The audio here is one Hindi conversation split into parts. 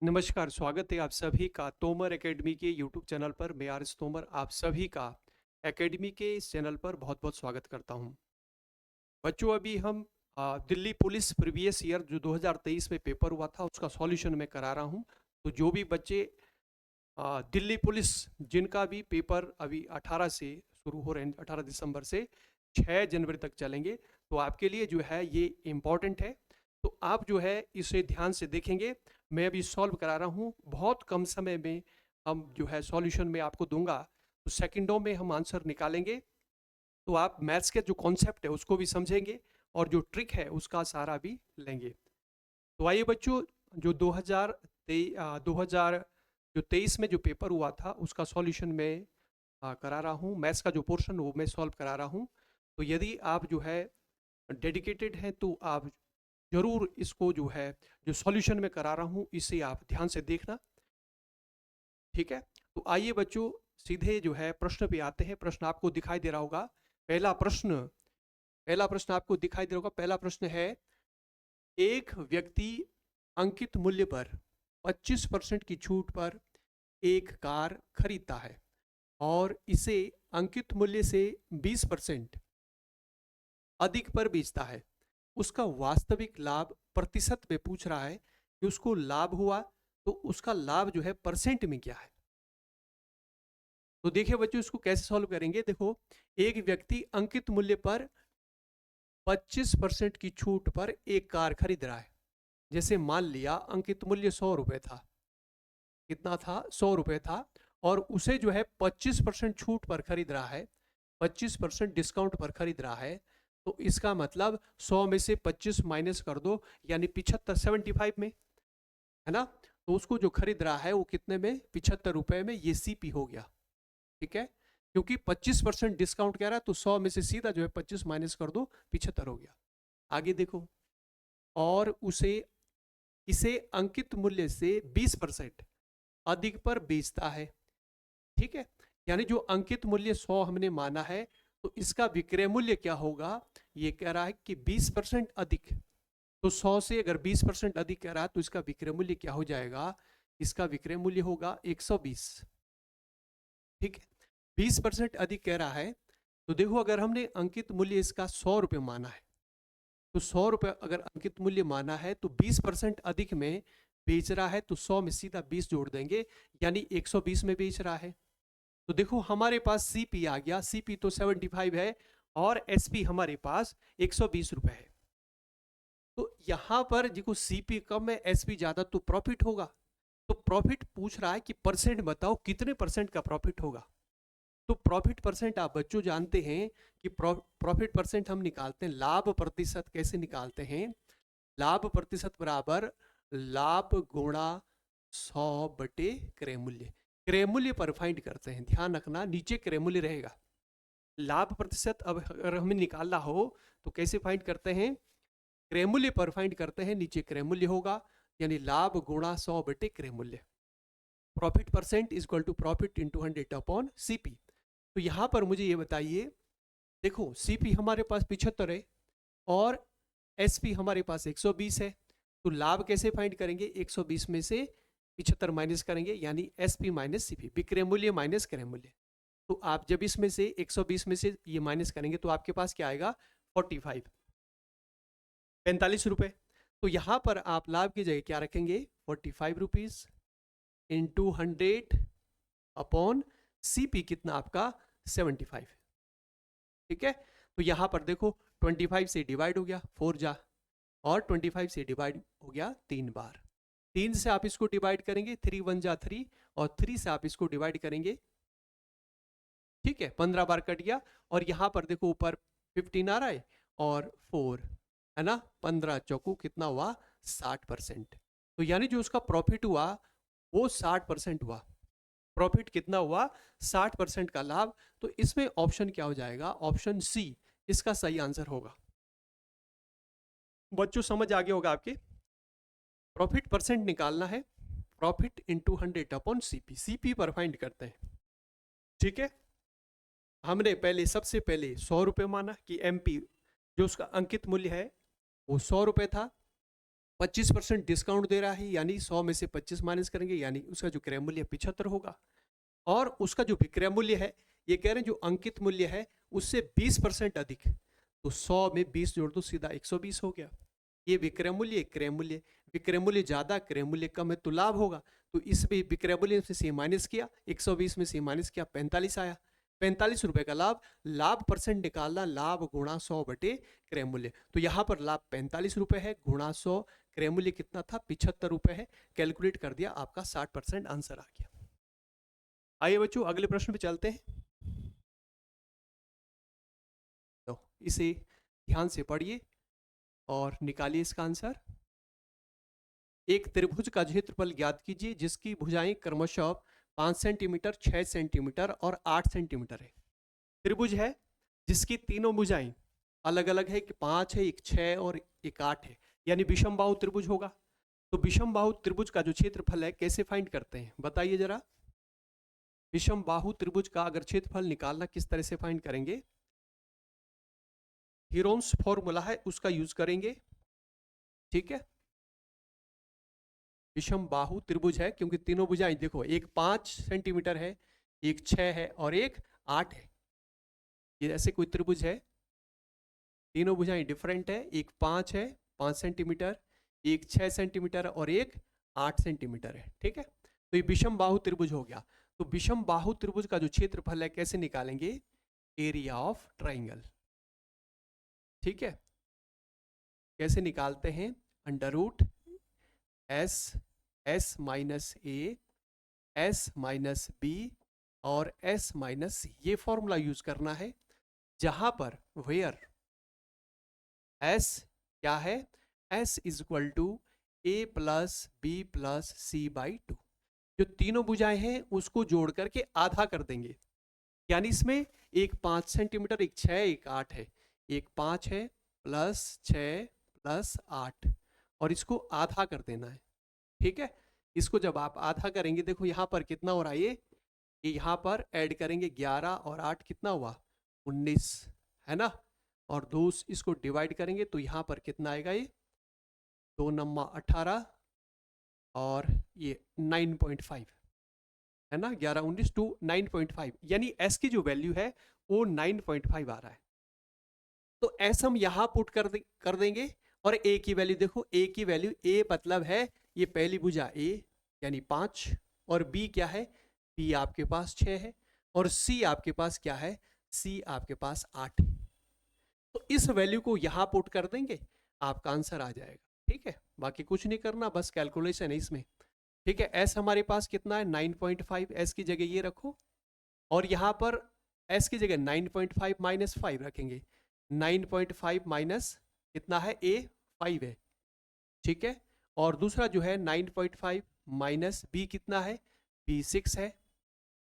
नमस्कार, स्वागत है आप सभी का तोमर एकेडमी के यूट्यूब चैनल पर। मैं आर.एस. तोमर आप सभी का एकेडमी के इस चैनल पर बहुत-बहुत स्वागत करता हूं। बच्चों, अभी हम दिल्ली पुलिस प्रीवियस ईयर जो 2023 में पेपर हुआ था उसका सॉल्यूशन मैं करा रहा हूं। तो जो भी बच्चे दिल्ली पुलिस जिनका भी पेपर अभी 18 से शुरू हो रहे हैं, 18 दिसंबर से 6 जनवरी तक चलेंगे, तो आपके लिए जो है ये इम्पॉर्टेंट है। तो आप जो है इसे ध्यान से देखेंगे। मैं अभी सॉल्व करा रहा हूँ, बहुत कम समय में हम जो है सॉल्यूशन में आपको दूंगा, तो सेकंडों में हम आंसर निकालेंगे। तो आप मैथ्स के जो कॉन्सेप्ट है उसको भी समझेंगे और जो ट्रिक है उसका सहारा भी लेंगे। तो आइए बच्चों, जो 2023 में जो पेपर हुआ था उसका सॉल्यूशन मैं करा रहा हूँ। मैथ्स का जो पोर्शन वो मैं सॉल्व करा रहा हूँ। तो यदि आप जो है डेडिकेटेड हैं तो आप जरूर इसको जो है जो सॉल्यूशन में करा रहा हूँ इसे आप ध्यान से देखना। ठीक है, तो आइए बच्चों, सीधे जो है प्रश्न पे आते हैं। प्रश्न आपको दिखाई दे रहा होगा। पहला प्रश्न पहला प्रश्न आपको दिखाई दे रहा होगा। पहला प्रश्न है, एक व्यक्ति अंकित मूल्य पर 25% की छूट पर एक कार खरीदता है और इसे अंकित मूल्य से 20% अधिक पर बेचता है। उसका वास्तविक लाभ प्रतिशत में पूछ रहा है कि उसको लाभ हुआ, तो उसका लाभ जो है परसेंट में क्या है। तो देखिए बच्चों, इसको कैसे सॉल्व करेंगे। देखो, एक व्यक्ति अंकित मूल्य पर 25% की छूट पर एक कार खरीद रहा है। जैसे मान लिया अंकित मूल्य 100 रुपए था। कितना था? 100 रुपए था। और उसे जो है 25% छूट पर खरीद रहा है, 25% डिस्काउंट पर खरीद रहा है। तो इसका मतलब 100 में से 25 माइनस कर दो, यानी 75, 75 में, है ना। तो उसको जो खरीद रहा है वो कितने में? 75 रुपए में। ये सीपी हो गया। ठीक है, क्योंकि 25% डिस्काउंट कह रहा है तो 100 में से सीधा जो है 25 माइनस कर दो, 75 हो गया। आगे देखो, और उसे इसे अंकित मूल्य से 20% अधिक पर बेचता है। ठीक है, यानी जो अंकित मूल्य 100 हमने माना है, तो इसका विक्रय मूल्य क्या होगा? ये कह रहा है कि 20% अधिक। तो 100 से अगर 20% अधिक कह रहा है तो इसका विक्रय मूल्य क्या हो जाएगा? इसका विक्रय मूल्य होगा 120। ठीक है, 20% अधिक कह रहा है। तो देखो, अगर हमने अंकित मूल्य इसका 100 रुपये माना है, तो 100 रुपये अगर अंकित मूल्य माना है तो 20% अधिक में बेच रहा है, तो 100 में सीधा 20 जोड़ देंगे, यानी 120 में बेच रहा है। तो देखो हमारे पास सीपी आ गया। सीपी तो 75 है और एसपी हमारे पास 120 रुपए है। तो यहां पर देखो, सीपी कम है, एसपी ज्यादा, तो प्रॉफिट होगा। तो प्रॉफिट पूछ रहा है कि परसेंट बताओ, कितने परसेंट का प्रॉफिट होगा। तो प्रॉफिट परसेंट आप बच्चों जानते हैं कि प्रॉफिट परसेंट हम निकालते हैं लाभ प्रतिशत। कैसे निकालते हैं? लाभ प्रतिशत बराबर लाभ गुणा 100 बटे क्रय मूल्य। क्रय मूल्य पर फाइंड करते हैं, ध्यान रखना नीचे क्रय मूल्य रहेगा। लाभ प्रतिशत अब अगर हमें निकालना हो तो कैसे फाइंड करते हैं? क्रय मूल्य पर फाइंड करते हैं, नीचे क्रय मूल्य होगा, यानी लाभ गुणा 100 बटे क्रय मूल्य। Profit percent is equal to profit into 100 upon CP. तो यहां पर मुझे ये बताइए, देखो सीपी हमारे पास 75 है और एसपी हमारे पास 120 है। तो लाभ कैसे फाइंड करेंगे? 120 में से 75 माइनस करेंगे, यानी एसपी माइनस सीपी, विक्रय मूल्य माइनस क्रय मूल्य। तो आप जब इसमें से 120 में से ये माइनस करेंगे तो आपके पास क्या आएगा? 45, 45 रुपए। तो यहां पर आप लाभ की जगह क्या रखेंगे? 45 रुपीज इंटू 100 अपॉन सीपी, कितना आपका? 75। ठीक है, तो यहां पर देखो 25 से डिवाइड हो गया 4 जा, और 25 से डिवाइड हो गया 3 बार। 3 से आप इसको डिवाइड करेंगे, 3 1 जा 3, और 3 से आप इसको डिवाइड करेंगे। ठीक है, 15 बार कट गया। और यहां पर देखो ऊपर 15 आ रहा है और 4, है ना। 15 चौकू कितना हुआ? 60%। तो यानी जो उसका प्रॉफिट हुआ वो 60% हुआ। प्रॉफिट कितना हुआ? 60% का लाभ। तो इसमें ऑप्शन क्या हो जाएगा? ऑप्शन सी इसका सही आंसर होगा। बच्चों समझ आ गया होगा आपके। प्रॉफिट परसेंट निकालना है, profit into 100 upon CP. CP पर फाइंड करते हैं। ठीक है, हमने पहले सबसे पहले 100 रुपये माना कि एमपी जो उसका अंकित मूल्य है वो 100 रुपये था। 25% डिस्काउंट दे रहा है, यानी 100 में से 25 माइनस करेंगे, यानी उसका जो क्रय मूल्य 75 होगा। और उसका जो विक्रय मूल्य है, ये कह रहे हैं जो अंकित मूल्य है उससे 20% अधिक, तो 100 में 20 जोड़ दो, सीधा 120 हो गया। ये विक्रय मूल्य, क्रय मूल्य, विक्रय मूल्य ज्यादा क्रय मूल्य कम है तो लाभ होगा, तो इसमें विक्रय मूल्य से माइनस किया, 120 में से माइनस किया, 45 आया। 45 रुपए का लाभ, लाभ परसेंट निकालना, लाभ गुणा 100 बटे क्रय मूल्य, तो यहाँ पर लाभ 45 रुपए है, गुणा 100, क्रय मूल्य कितना था, 75 रुपए है, कैलकुलेट कर दिया, आपका 60% आंसर आ गया। आइए बच्चों अगले प्रश्न पे चलते हैं, तो इसे ध्यान से पढ़िए और निकालिए इसका आंसर। एक त्रिभुज का क्षेत्रफल ज्ञात कीजिए जिसकी भुजाएं क्रमशः 5 सेंटीमीटर, 6 सेंटीमीटर और 8 सेंटीमीटर है। त्रिभुज है जिसकी तीनों भुजाएं अलग अलग है, कि 5 है, एक 6 और एक 8 है, यानी विषम बाहु त्रिभुज होगा। तो विषम बाहु त्रिभुज का जो क्षेत्रफल है कैसे फाइंड करते हैं, बताइए जरा। विषम बाहु त्रिभुज का अगर क्षेत्रफल निकालना, किस तरह से फाइंड करेंगे, हीरोन्स फॉर्मूला है उसका यूज करेंगे, ठीक है। विषम बाहु त्रिभुज है क्योंकि तीनों भुजाएं देखो, एक 5 सेंटीमीटर है, एक 6 है और एक 8 है। ये ऐसे कोई त्रिभुज है, तीनों भुजाएं डिफरेंट है, एक 5 है 5 सेंटीमीटर, एक 6 सेंटीमीटर और एक 8 सेंटीमीटर है, ठीक है। तो ये विषम बाहु त्रिभुज हो गया। तो विषम बाहु त्रिभुज का जो क्षेत्रफल है कैसे निकालेंगे, एरिया ऑफ ट्राइंगल, ठीक है। कैसे निकालते हैं, under root S minus A, S minus B और एस माइनस सी, ये फॉर्मूला यूज करना है, जहां पर वेयर एस क्या है, S is equal to A plus B plus C by 2। जो तीनों भुजाएं हैं उसको जोड़ करके आधा कर देंगे, यानी इसमें एक 5 सेंटीमीटर, एक 6, एक 8 है, एक 5 है प्लस 6 प्लस 8, और इसको आधा कर देना है, ठीक है। इसको जब आप आधा करेंगे, देखो यहां पर कितना हो रहा है, ये यहां पर ऐड करेंगे 11 और 8 कितना हुआ, 19 है ना, और 2 इसको डिवाइड करेंगे तो यहां पर कितना आएगा, ये 2 नम्मा 18 और ये 9.5 है ना, 11 19 टू 9.5, यानी एस की जो वैल्यू है वो 9.5 आ रहा है। तो एस हम यहां पुट कर देंगे, और ए की वैल्यू देखो, ए की वैल्यू, ए मतलब है ये पहली भुजा ए यानी 5, और बी क्या है, बी आपके पास 6 है, और सी आपके पास क्या है, सी आपके पास 8 है। तो इस वैल्यू को यहां पुट कर देंगे, आपका आंसर आ जाएगा, ठीक है। बाकी कुछ नहीं करना, बस कैलकुलेशन है इसमें, ठीक है। एस हमारे पास कितना है 9.5, एस की जगह ये रखो, और यहां पर एस की जगह 9.5 माइनस 5 रखेंगे, 9.5 माइनस कितना है, ए 5 है, ठीक है। और दूसरा जो है 9.5 माइनस बी कितना है, बी 6 है।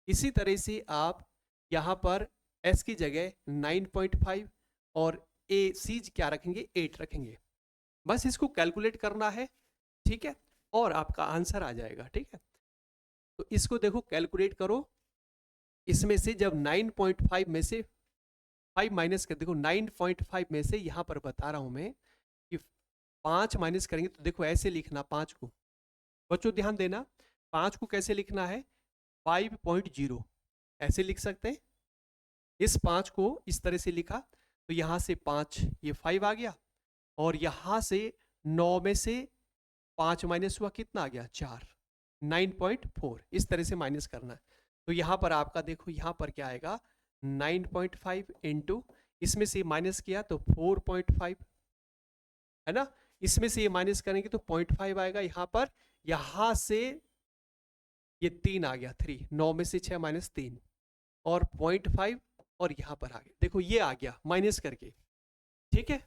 इसी तरह से आप यहां पर एस की जगह 9.5 और ए सी क्या रखेंगे, 8 रखेंगे। बस इसको कैलकुलेट करना है, ठीक है, और आपका आंसर आ जाएगा, ठीक है। तो इसको देखो कैलकुलेट करो, इसमें से जब 9.5 में से 5 माइनस कर, देखो 9.5 में से यहां पर बता रहा हूं मैं कि 5 माइनस करेंगे, तो देखो ऐसे लिखना 5 को, बच्चों ध्यान देना, 5 को कैसे लिखना है, 5.0 ऐसे लिख सकते हैं। इस 5 को इस तरह से लिखा, तो यहां से 5 ये 5 आ गया, और यहां से 9 में से 5 माइनस हुआ कितना आ गया, 4, 9.4, इस तरह से माइनस करना है। तो यहां पर आपका देखो, यहां पर क्या आएगा, 9.5 इंटू, इसमें से माइनस किया तो 4.5 है ना, इसमें से ये माइनस करेंगे तो 0.5 आएगा यहां पर, यहां से ये 3 आ गया, 3, 9 में से 6 माइनस 3 और 0.5, और यहां पर आ गया, देखो ये आ गया माइनस करके, ठीक है।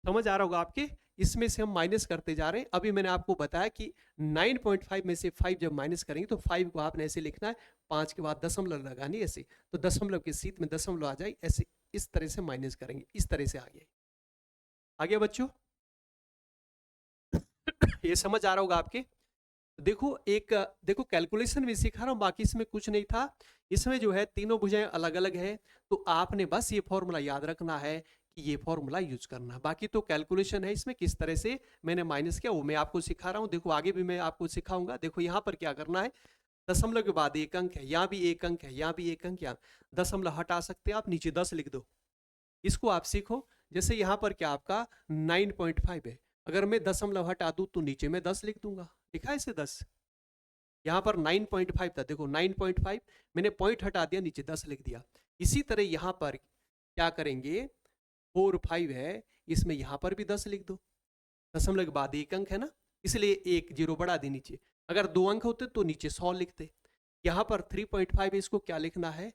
समझ आ रहा होगा आपके, इसमें से हम माइनस करते जा रहे हैं। अभी मैंने आपको बताया कि 9.5 में से 5 जब माइनस करेंगे तो 5 को आपने ऐसे लिखना है, 5 के बाद दशमलव लगानी ऐसे, तो दशमलव के सीध में दशमलव आ जाए, ऐसे इस तरह से माइनस करेंगे, इस तरह से आ गया बच्चों। ये समझ आ रहा होगा आपके। देखो देखो कैलकुलेशन भी सिखा रहा हूं, बाकी इसमें कुछ नहीं था। इसमें जो है तीनों भुजाएं अलग अलग है, तो आपने बस ये फॉर्मूला याद रखना है, ये फॉर्मूला यूज करना। बाकी तो कैलकुलेशन है इसमें, किस तरह से मैंने माइनस किया वो मैं आपको सिखा रहा हूँ। देखो आगे भी मैं आपको सिखाऊंगा। देखो यहाँ पर क्या करना है, दशमलव के बाद एक अंक है, यहाँ भी एक अंक है, यहाँ भी एक अंक, यहाँ दशमलव हटा सकते हैं आप, नीचे 10 लिख दो। इसको आप सीखो। जैसे यहाँ पर क्या आपका 9.5 है, अगर मैं दशमलव हटा दूं तो नीचे में 10 लिख दूंगा। लिखा है इसे 10, यहाँ पर 9.5 था, देखो 9.5 मैंने पॉइंट हटा दिया, नीचे 10 लिख दिया। इसी तरह यहाँ पर क्या करेंगे, 4 5 है, इसमें यहाँ पर भी 10 लिख दो। दशमलव के बाद एक अंक है ना, इसलिए एक जीरो बढ़ा दी नीचे। अगर 2 अंक होते तो नीचे 100 लिखते। यहाँ पर 3.5 है, इसको क्या लिखना है,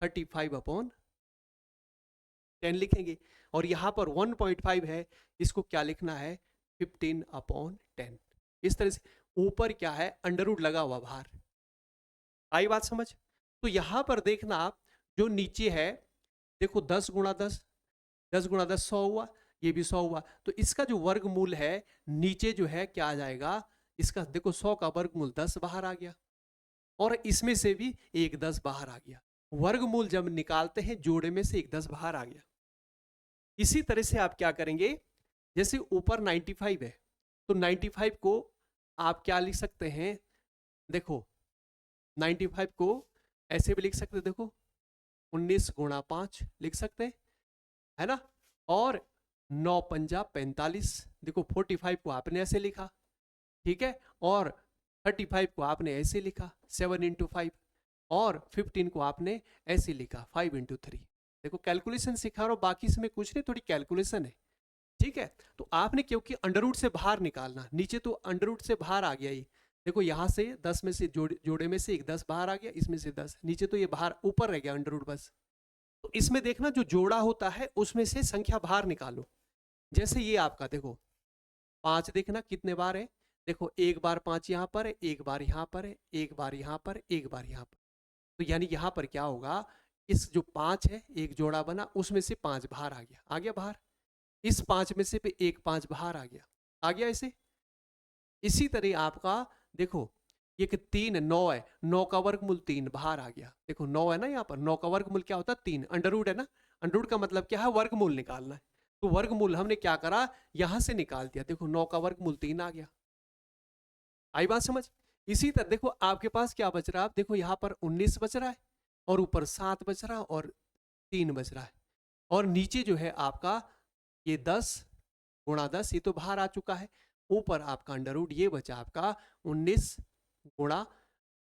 35/10 लिखेंगे। और यहाँ पर 1.5 है, इसको क्या लिखना है, 15/10। इस तरह से ऊपर क्या है, अंडर रूट लगा हुआ बाहर। आई बात समझ। तो यहाँ पर देखना आप, जो नीचे है देखो 10 गुणा 10, 10 गुणा 10 100 हुआ, ये भी 100 हुआ। तो इसका जो वर्गमूल है नीचे जो है क्या आ जाएगा, इसका देखो 100 का वर्गमूल 10 बाहर आ गया, और इसमें से भी एक 10 बाहर आ गया। वर्गमूल जब निकालते हैं जोड़े में से एक 10 बाहर आ गया। इसी तरह से आप क्या करेंगे, जैसे ऊपर 95 है तो 95 को आप क्या लिख सकते हैं, देखो 95 को ऐसे भी लिख सकते हैं, देखो 19 गुणा 5 लिख सकते हैं, है ना। और 9 पंजा 45, देखो 45 को आपने ऐसे लिखा, ठीक है, और 35 को आपने ऐसे लिखा 7 × 5, और 15 को आपने ऐसे लिखा 5 × 3। देखो कैलकुलेशन सिखा रहा हूं, बाकी इसमें कुछ नहीं, थोड़ी कैलकुलेशन है, ठीक है। तो आपने क्योंकि अंडर रूट से बाहर निकालना, नीचे तो अंडर रूट से बाहर आ गया ही, देखो यहाँ से 10 में से जोड़े में से एक 10 बाहर आ गया, इसमें से 10, नीचे तो ये बाहर ऊपर रह गया अंडर रूट बस। तो इसमें देखना जो जोड़ा होता है उसमें से संख्या बाहर निकालो। जैसे ये आपका देखो 5, देखना कितने बार है, देखो एक बार 5 यहाँ पर है, एक बार यहाँ पर है, एक बार यहाँ पर, एक बार यहाँ पर। तो यानी यहाँ पर क्या होगा, इस जो 5 है एक जोड़ा बना, उसमें से 5 बाहर आ गया, आ गया बाहर। इस 5 में से एक 5 बाहर आ गया, आ गया ऐसे। इसी तरह आपका देखो ये 3 9 है, 9 का वर्गमूल 3 बाहर आ गया। देखो 9 है ना, यहाँ पर 9 का वर्गमूल क्या होता है, 3, अंडर रूट है ना। अंडर रूट का मतलब क्या है, वर्गमूल निकालना है। तो वर्गमूल हमने क्या करा, यहां से निकाल दिया। देखो 9 का वर्गमूल 3 आ गया। आई बात समझ। इसी तरह देखो आपके पास क्या बच रहा है, देखो यहाँ पर 19 बच रहा है, और ऊपर 7 बच रहा है, और 3 बच रहा है, और नीचे जो है आपका ये 10 गुणा 10 ये तो बाहर आ चुका है, ऊपर आपका अंडर रूट ये बचा आपका 19 गुणा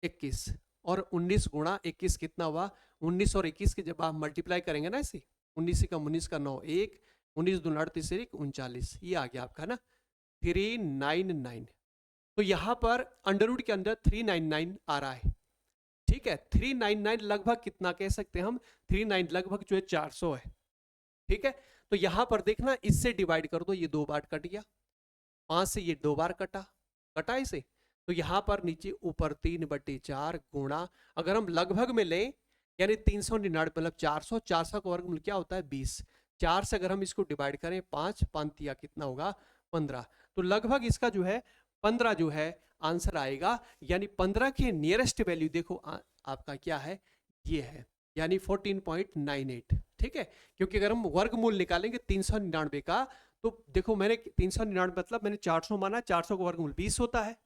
21, और 19 गुणा 21 कितना हुआ, 19 और 21 के जब आप मल्टीप्लाई करेंगे ना ऐसे, 19 का 19 का 9 1, 19 दूना 38 1 39, ये आ गया आपका ना 399। तो यहां पर अंडर रूट के अंदर 399 आ रहा है, ठीक है। 399 लगभग कितना कह सकते हैं हम, 39 लगभग जो है 400 है, ठीक है। तो यहां पर देखना इससे डिवाइड कर दो, ये 2 बार कट गया, 5 से ये 2 बार कटा, कटा इसे। तो यहां पर नीचे ऊपर 3/4 गुणा, अगर हम लगभग में लें यानी 399 मतलब 400, 400 का वर्गमूल क्या होता है 20, 4 से अगर हम इसको डिवाइड करें 5 5 कितना होगा 15। तो लगभग इसका जो है 15 जो है आंसर आएगा, यानी 15 के नियरेस्ट वैल्यू देखो आपका क्या है, ये है, यानी 14.98, ठीक है। क्योंकि अगर हम वर्गमूल निकालेंगे 399 का, तो देखो मैंने 399 मतलब मैंने 400 माना, 400 का वर्गमूल 20 होता है,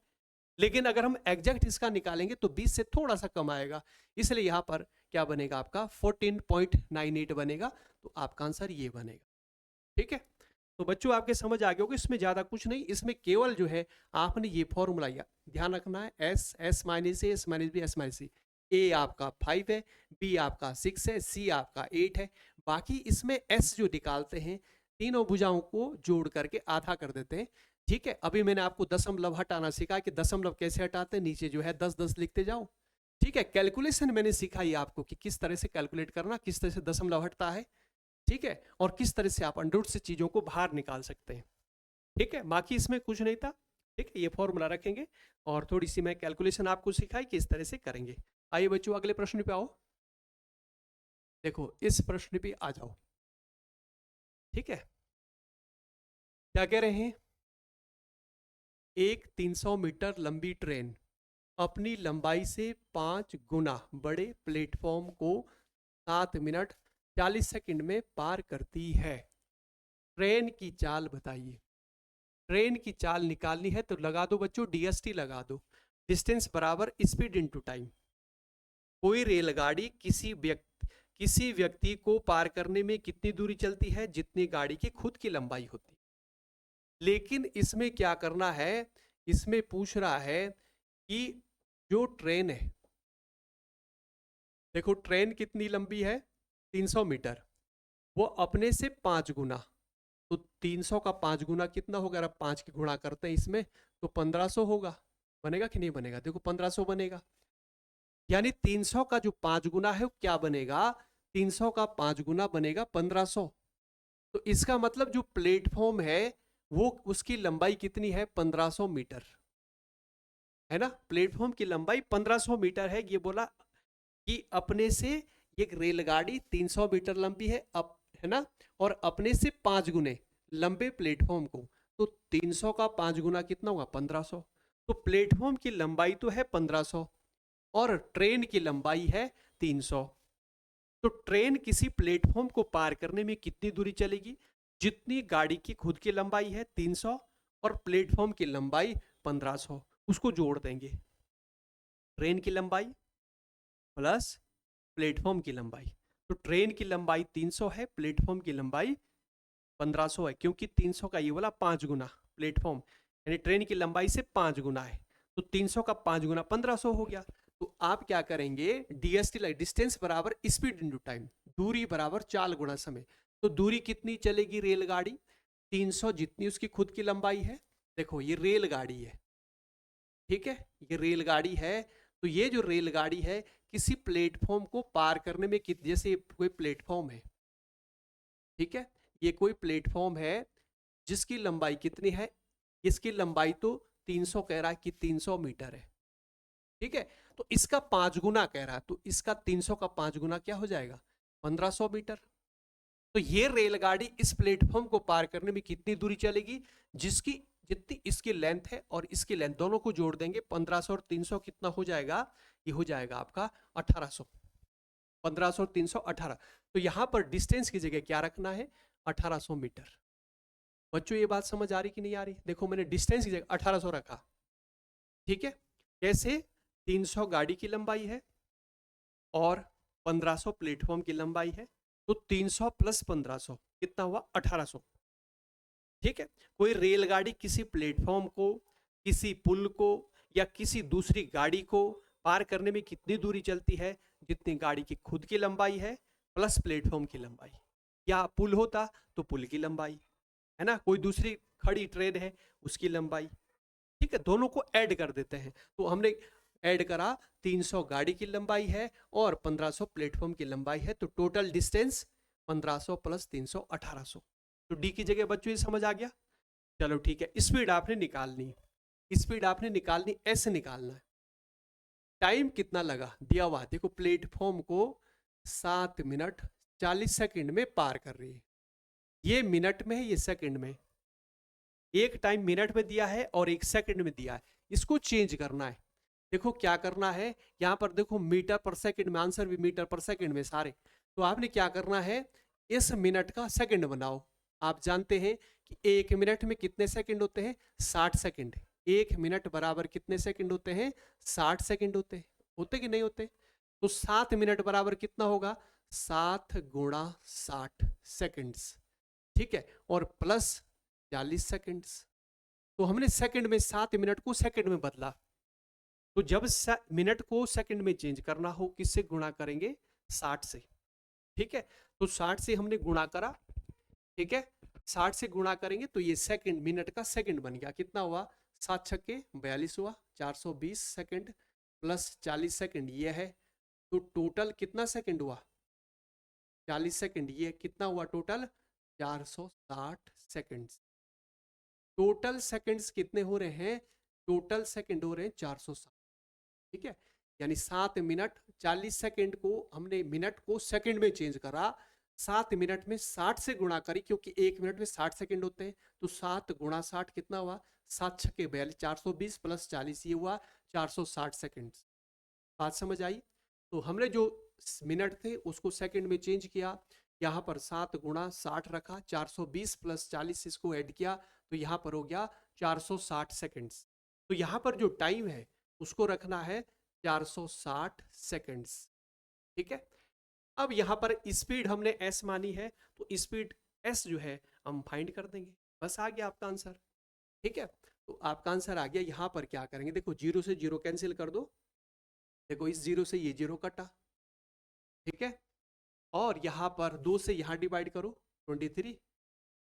लेकिन अगर हम एग्जैक्ट इसका निकालेंगे तो 20 से थोड़ा सा कम आएगा, इसलिए यहां पर क्या बनेगा आपका 14.98 बनेगा। तो आपका आंसर ये बनेगा, ठीक है। तो बच्चों आपके समझ आ गया होगा, इसमें ज्यादा कुछ नहीं, इसमें केवल जो है आपने ये फॉर्मूला ध्यान रखना है, S S minus A S minus B S minus C. A आपका 5 है, बी आपका 6 है, सी आपका 8 है। बाकी इसमें एस जो निकालते हैं तीनों भुजाओं को जोड़ करके आधा कर देते हैं, ठीक है। अभी मैंने आपको दशमलव हटाना सिखा कि दशमलव कैसे हटाते हैं, नीचे जो है 10 10 लिखते जाओ, ठीक है। कैलकुलेशन मैंने सिखाई आपको कि किस तरह से कैलकुलेट करना, किस तरह से दशमलव हटता है, ठीक है, और किस तरह से आप अंडर रूट से चीजों को बाहर निकाल सकते हैं, ठीक है। बाकी इसमें कुछ नहीं था, ठीक है। ये फॉर्मूला रखेंगे और थोड़ी सी मैं कैलकुलेशन आपको सिखाई कि इस तरह से करेंगे। आइए बच्चों अगले प्रश्न पे आओ। देखो इस प्रश्न पे आ जाओ, ठीक है। क्या कह रहे हैं, एक 300 मीटर लंबी ट्रेन अपनी लंबाई से 5 गुना बड़े प्लेटफॉर्म को 7 मिनट 40 सेकंड में पार करती है। ट्रेन की चाल बताइए। ट्रेन की चाल निकालनी है तो लगा दो बच्चों, डीएसटी लगा दो, डिस्टेंस बराबर स्पीड इनटू टाइम। कोई रेलगाड़ी किसी व्यक्ति को पार करने में कितनी दूरी चलती है, जितनी गाड़ी की खुद की लंबाई होती है। लेकिन इसमें क्या करना है, इसमें पूछ रहा है कि जो ट्रेन है, देखो ट्रेन कितनी लंबी है, 300 मीटर, वो अपने से 5 गुना, तो 300 का 5 गुना कितना होगा, अगर 5 की गुणा करते हैं इसमें तो 1500 होगा। बनेगा कि नहीं बनेगा, देखो 1500 बनेगा। यानी 300 का जो 5 गुना है वो क्या बनेगा, 300 का 5 गुना बनेगा 1500। तो इसका मतलब जो प्लेटफॉर्म है वो उसकी लंबाई कितनी है, 1500 मीटर है ना। प्लेटफॉर्म की लंबाई 1500 मीटर है। ये बोला कि अपने से एक रेलगाड़ी 300 मीटर लंबी है अप, है ना, और अपने से 5 गुने लंबे प्लेटफॉर्म को, तो 300 का 5 गुना कितना होगा, 1500। तो प्लेटफॉर्म की लंबाई तो है 1500 और ट्रेन की लंबाई है 300। तो ट्रेन किसी प्लेटफॉर्म को पार करने में कितनी दूरी चलेगी, जितनी गाड़ी की खुद की लंबाई है 300 और प्लेटफॉर्म की लंबाई 1500, उसको जोड़ देंगे। ट्रेन की लंबाई प्लस प्लेटफॉर्म की लंबाई। तो ट्रेन की लंबाई 300 है, प्लेटफॉर्म की लंबाई 1500 है, क्योंकि 300 का ये वाला 5 गुना प्लेटफॉर्म, यानी ट्रेन की लंबाई से 5 गुना है, तो 300 का 5 गुना 1500 हो गया। तो आप क्या करेंगे, डीएसटी लाइक डिस्टेंस बराबर स्पीड इनटू टाइम, दूरी बराबर चाल गुणा समय। तो दूरी कितनी चलेगी रेलगाड़ी, 300 जितनी उसकी खुद की लंबाई है। देखो ये रेलगाड़ी है, ठीक है, ये रेलगाड़ी है। तो ये जो रेलगाड़ी है किसी प्लेटफॉर्म को पार करने में जैसे कोई प्लेटफॉर्म है, ठीक है, ये कोई प्लेटफॉर्म है जिसकी लंबाई कितनी है, इसकी लंबाई तो 300 कह रहा है कि 300 मीटर है, ठीक है। तो इसका 5 गुना कह रहा है, तो इसका 300 का 5 गुना क्या हो जाएगा, 1500 मीटर। तो ये रेलगाड़ी इस प्लेटफॉर्म को पार करने में कितनी दूरी चलेगी, जिसकी जितनी इसकी लेंथ है और इसकी लेंथ दोनों को जोड़ देंगे, 1500 और 300 कितना हो जाएगा, ये हो जाएगा आपका 1800। 1500 और 300 18। तो यहां पर डिस्टेंस की जगह क्या रखना है, 1800 मीटर। बच्चों ये बात समझ आ रही कि नहीं आ रही, देखो मैंने डिस्टेंस की जगह 1800 रखा, ठीक है। कैसे, 300 गाड़ी की लंबाई है और 1500 प्लेटफॉर्म की लंबाई है, तो 300 प्लस 1500 कितना हुआ, 1800, ठीक है। कोई रेलगाड़ी किसी प्लेटफॉर्म को, किसी पुल को या किसी दूसरी गाड़ी को पार करने में कितनी दूरी चलती है, जितनी गाड़ी की खुद की लंबाई है प्लस प्लेटफॉर्म की लंबाई, या पुल होता तो पुल की लंबाई, है ना, कोई दूसरी खड़ी ट्रेन है उसकी लंबाई, ठीक है, दोनों को ऐड कर देते हैं। तो हमने ऐड करा, 300 गाड़ी की लंबाई है और 1500 प्लेटफॉर्म की लंबाई है, तो टोटल डिस्टेंस 1500 प्लस 300 1800। तो डी की जगह बच्चों ये समझ आ गया। चलो ठीक है, स्पीड आपने निकालनी, स्पीड आपने निकालनी, एस निकालना है। टाइम कितना लगा दिया हुआ, देखो प्लेटफॉर्म को 7 मिनट 40 सेकंड में पार कर रही है, ये मिनट में है ये सेकंड में, एक टाइम मिनट में दिया है और एक सेकंड में दिया है, इसको चेंज करना है। देखो क्या करना है, यहां पर देखो मीटर पर सेकंड में, आंसर भी मीटर पर सेकंड में सारे। तो आपने क्या करना है, इस मिनट का सेकंड बनाओ। आप जानते हैं कि एक मिनट में कितने सेकंड होते हैं, 60 सेकंड। एक मिनट बराबर कितने सेकंड होते हैं, 60 सेकंड होते हैं, होते कि नहीं होते। तो 7 मिनट बराबर कितना होगा, 7 गुणा 60 सेकंड्स, ठीक है, और प्लस 40 सेकंड्स। तो हमने सेकंड में 7 मिनट को सेकंड में बदला। तो जब मिनट को सेकंड में चेंज करना हो, किससे गुणा करेंगे, 60 से, ठीक है। तो 60 से हमने गुणा करा, ठीक है, 60 से गुणा करेंगे तो ये सेकंड, मिनट का सेकंड बन गया, कितना हुआ, 7 छक्के 42 हुआ, 420 सेकंड प्लस 40 सेकंड ये है। तो टोटल कितना सेकंड हुआ, 40 सेकंड, ये कितना हुआ टोटल, 460 सेकंड्स। टोटल सेकंड्स कितने हो रहे हैं, टोटल सेकंड हो रहे हैं 460, ठीक है। यानी 7 मिनट 40 सेकंड को हमने मिनट को सेकंड में चेंज करा, 7 मिनट में 60 से गुणा करी, क्योंकि एक मिनट में 60 सेकंड होते हैं। तो 7 गुणा 60 कितना हुआ, 7 छक्के 42, 420 प्लस 40 ये हुआ 460 सेकंड। बात समझ आई। तो हमने जो मिनट थे उसको सेकंड में चेंज किया, यहाँ पर 7 गुणा 60 रखा, 420 प्लस 40 इसको ऐड किया तो यहाँ पर हो गया 460 सेकेंड्स। तो यहाँ पर जो टाइम है उसको रखना है 460 सेकेंड्स। ठीक है, अब यहाँ पर स्पीड हमने एस मानी है तो स्पीड एस जो है हम फाइंड कर देंगे, बस आ गया आपका आंसर। ठीक है, तो आपका आंसर आ गया। यहाँ पर क्या करेंगे, देखो 0 से 0 कैंसिल कर दो, देखो इस 0 से ये 0 कटा। ठीक है, और यहाँ पर 2 से यहाँ डिवाइड करो 23,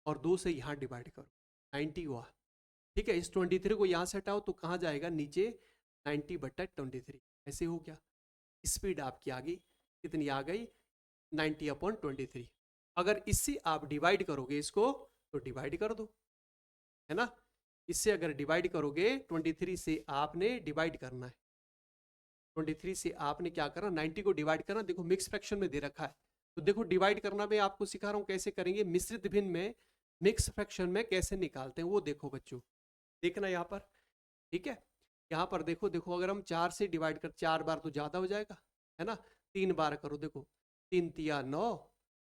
और 2 से यहाँ डिवाइड करो 90 हुआ। ठीक है, इस 23 को यहाँ से हटाओ तो कहाँ जाएगा, नीचे 90/23, ऐसे हो गया। स्पीड आपकी आ गई, कितनी आ गई, 90/23। अगर इससे आप डिवाइड करोगे इसको तो डिवाइड कर दो, है ना। इससे अगर डिवाइड करोगे 23 से आपने डिवाइड करना है, 23 से आपने क्या करना, 90 को डिवाइड करना। देखो मिक्स फ्रैक्शन में दे रखा है तो देखो डिवाइड करना मैं आपको सिखा रहा हूँ कैसे करेंगे, मिश्रित भिन्न में मिक्स फ्रैक्शन में कैसे निकालते हैं वो देखो बच्चों, देखना यहाँ पर। ठीक है, यहाँ पर देखो देखो अगर हम 4 से डिवाइड कर, 4 बार तो ज़्यादा हो जाएगा, है ना। 3 बार करो, देखो 3 तिया 9